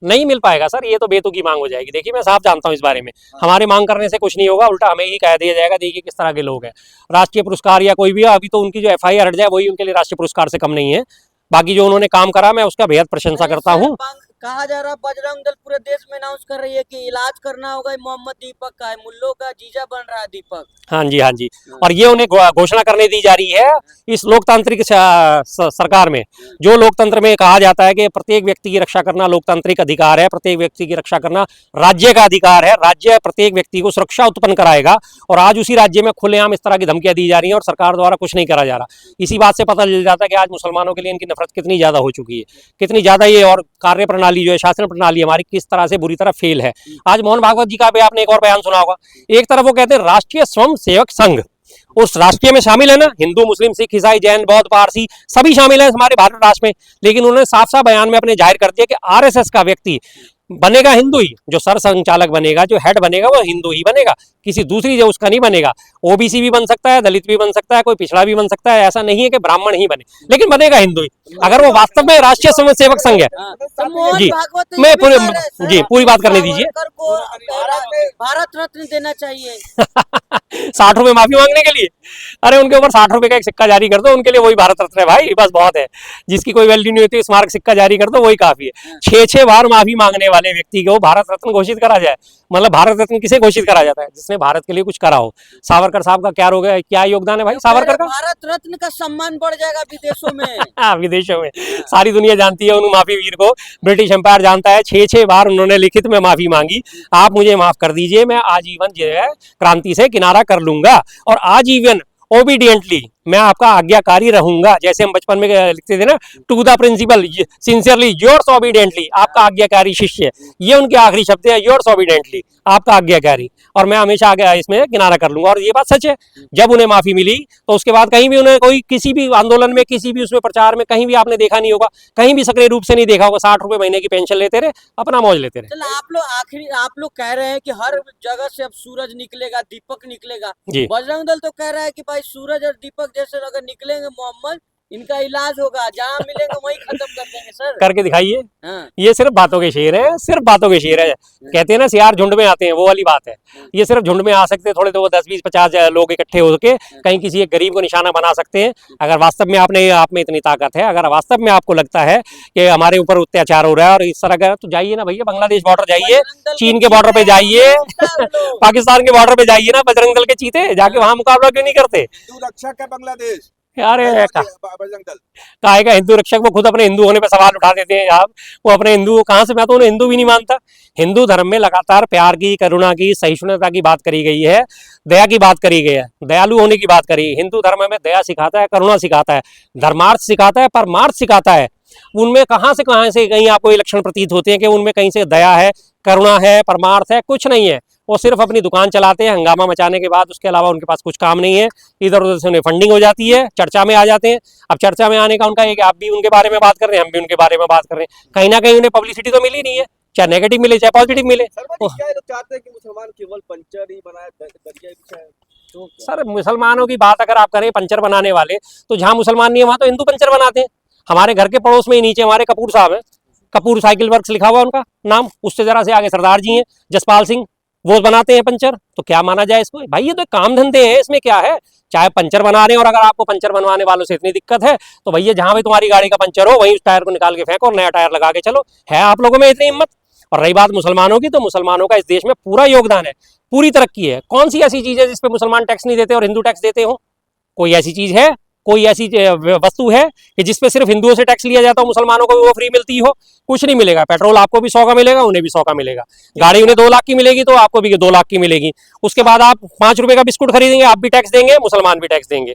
नहीं मिल पाएगा सर, ये तो बेतुकी मांग हो जाएगी। देखिए मैं साफ जानता हूँ इस बारे में, हमारे मांग करने से कुछ नहीं होगा, उल्टा हमें ही कह दिया जाएगा देखिए किस तरह के लोग हैं। राष्ट्रीय पुरस्कार या कोई भी, अभी तो उनकी जो एफआईआर हट जाए वही उनके लिए राष्ट्रीय पुरस्कार से कम नहीं है। बाकी जो उन्होंने काम करा मैं उसका बेहद प्रशंसा करता हूँ। कहा जा रहा बजरंग दल पूरे देश में अनाउंस कर रही है कि इलाज करना होगा मोहम्मद दीपक का, है मुल्लों का जीजा बन रहा है दीपक। हाँ जी, हाँ जी। और ये उन्हें घोषणा करने दी जा रही है इस लोकतांत्रिक सरकार में, जो लोकतंत्र में कहा जाता है कि प्रत्येक व्यक्ति की रक्षा करना लोकतांत्रिक अधिकार है, प्रत्येक व्यक्ति की रक्षा करना राज्य का अधिकार है, राज्य प्रत्येक व्यक्ति को सुरक्षा उत्पन्न कराएगा। और आज उसी राज्य में खुलेआम इस तरह की धमकियां दी जा रही हैं और सरकार द्वारा कुछ नहीं करा जा रहा। इसी बात से पता चल जाता है कि आज मुसलमानों के लिए इनकी नफरत कितनी ज्यादा हो चुकी है, कितनी ज्यादा ये, और कार्य प्रणाली जो है, शासन प्रणाली हमारी किस तरह से बुरी तरह फेल है। आज मोहन भागवत जी का भी आपने एक और बयान सुना होगा, एक तरफ वो कहते हैं राष्ट्रीय स्वयं सेवक संघ, उस राष्ट्रीय में शामिल है ना, हिंदू मुस्लिम सिख ईसाई जैन बौद्ध पारसी सभी शामिल है हमारे भारत राष्ट्र में, लेकिन उन्होंने साफ साफ बयान में अपने जाहिर कर दिया कि आरएसएस का व्यक्ति बनेगा हिंदू ही, जो सर संचालक बनेगा, जो हेड बनेगा वो हिंदू ही बनेगा, किसी दूसरी जो उसका नहीं बनेगा। ओबीसी भी बन सकता है, दलित भी बन सकता है, कोई पिछड़ा भी बन सकता है, ऐसा नहीं है कि ब्राह्मण ही बने, लेकिन बनेगा हिंदू ही अगर वो वास्तव में राष्ट्रीय स्वयं सेवक संघ है। जी मैं पूरी बात करने दीजिए। भारत रत्न देना चाहिए 60 रुपए माफी मांगने के लिए, अरे उनके ऊपर 60 रुपए का एक सिक्का जारी कर दो, उनके लिए वही भारत रत्न है भाई, बस बहुत है। जिसकी कोई वैल्यू नहीं होती स्मारक सिक्का जारी कर दो, वही काफी है। 6 बार माफी मांगने वाले व्यक्ति को भारत रत्न घोषित करा जाए, मतलब भारत रत्न किसे घोषित करा जाता है? जिसने भारत के लिए कुछ करा हो। सावरकर साहब का क्या योगदान है भाई सावरकर का? भारत रत्न का सम्मान बढ़ जाएगा विदेशों में। हाँ, विदेशों में सारी दुनिया जानती है उन माफी वीर को, ब्रिटिश एम्पायर जानता है। 6 बार उन्होंने लिखित में माफी मांगी, आप मुझे माफ कर दीजिए, मैं आजीवन जो है क्रांति से किनारा कर लूंगा और आजीवन ओबीडियंटली मैं आपका आज्ञाकारी रहूंगा। जैसे हम बचपन में लिखते थे ना, to the principal sincerely yours obediently, आपका आज्ञाकारी शिष्य, ये उनके आखिरी शब्द है, योर्स ओबीडियंटली, आपका आज्ञाकारी, और मैं हमेशा आगे इसमें किनारा कर लूंगा। और ये बात सच है, जब उन्हें माफी मिली तो उसके बाद कहीं भी उन्हें कोई किसी भी आंदोलन में, किसी भी उसमें प्रचार में कहीं भी आपने देखा नहीं होगा, कहीं भी सक्रिय रूप से नहीं देखा होगा। 60 रुपए महीने की पेंशन लेते रहे, अपना मौज लेते रहे। आप लोग कह रहे हैं कि हर जगह से अब सूरज निकलेगा, दीपक निकलेगा। बजरंग दल तो कह रहा है कि भाई सूरज और दीपक जैसे अगर निकलेंगे मोहम्मद, इनका इलाज होगा, जहाँ मिलेंगे वहीं खत्म कर देंगे। सर करके दिखाइए। हाँ। ये सिर्फ बातों के शेर है, सिर्फ बातों के शेर है। कहते हैं ना सियार झुंड में आते हैं, वो वाली बात है। ये सिर्फ झुंड में आ सकते हैं थोड़े, तो वो 10 20 50 लोग इकट्ठे होकर कहीं किसी एक गरीब को निशाना बना सकते हैं। अगर वास्तव में आप में इतनी ताकत है, अगर वास्तव में आपको लगता है कि हमारे ऊपर अत्याचार हो रहा है और इस तरह का, तो जाइए ना भैया बांग्लादेश बॉर्डर जाइए, चीन के बॉर्डर पे जाइए, पाकिस्तान के बॉर्डर पे जाइए ना, बजरंग दल के चीते, जाके वहां मुकाबला क्यों नहीं करते? रक्षक है बांग्लादेश। अरे काहे का हिंदू रक्षक, वो खुद अपने हिंदू होने पे सवाल उठा देते हैं आप। वो अपने हिंदू कहाँ से, मैं तो उन्हें हिंदू भी नहीं मानता। हिंदू धर्म में लगातार प्यार की, करुणा की, सहिष्णुता की बात करी गई है, दया की बात करी गई है, दयालु होने की बात करी। हिंदू धर्म में दया सिखाता है, करुणा सिखाता है, धर्मार्थ सिखाता है, परमार्थ सिखाता है। उनमें कहाँ से कहीं आपको ये लक्षण प्रतीत होते हैं कि उनमें कहीं से दया है, करुणा है, परमार्थ है? कुछ नहीं है। वो सिर्फ अपनी दुकान चलाते हैं हंगामा मचाने के बाद, उसके अलावा उनके पास कुछ काम नहीं है। इधर उधर से उन्हें फंडिंग हो जाती है, चर्चा में आ जाते हैं। अब चर्चा में आने का उनका एक, आप भी उनके बारे में बात कर रहे हैं, हम भी उनके बारे में बात कर रहे हैं, कहीं ना कहीं उन्हें पब्लिसिटी तो मिली नहीं है, चाहे नेगेटिव मिले चाहे पॉजिटिव मिले। चाहते हैं कि मुसलमान केवल पंचर ही बनाए। सर मुसलमानों की बात अगर आप करें, पंचर बनाने वाले, तो जहाँ मुसलमान नहीं है वहां तो हिंदू पंचर बनाते हैं। हमारे घर के पड़ोस में ही नीचे हमारे कपूर साहब है, कपूर साइकिल वर्क्स लिखा हुआ उनका नाम, उससे जरा से आगे सरदार जी हैं जसपाल सिंह, वो बनाते हैं पंचर। तो क्या माना जाए इसको? भाई ये तो काम धंधे हैं, इसमें क्या है? चाहे पंचर बना रहे हैं, और अगर आपको पंचर बनवाने वालों से इतनी दिक्कत है तो भैया जहां भी तुम्हारी गाड़ी का पंचर हो वहीं उस टायर को निकाल के फेंको और नया टायर लगा के चलो। है आप लोगों में इतनी हिम्मत? और रही बात मुसलमानों की, तो मुसलमानों का इस देश में पूरा योगदान है, पूरी तरक्की है। कौन सी ऐसी चीज है जिसपे मुसलमान टैक्स नहीं देते और हिंदू टैक्स देते हो? कोई ऐसी चीज है, कोई ऐसी वस्तु है कि जिसपे सिर्फ हिंदुओं से टैक्स लिया जाता हो, मुसलमानों को भी वो फ्री मिलती हो? कुछ नहीं मिलेगा। पेट्रोल आपको भी 100 का मिलेगा, उन्हें भी 100 का मिलेगा। गाड़ी उन्हें 2 लाख की मिलेगी तो आपको भी 2 लाख की मिलेगी। उसके बाद आप 5 रुपए का बिस्कुट खरीदेंगे, आप भी टैक्स देंगे, मुसलमान भी टैक्स देंगे।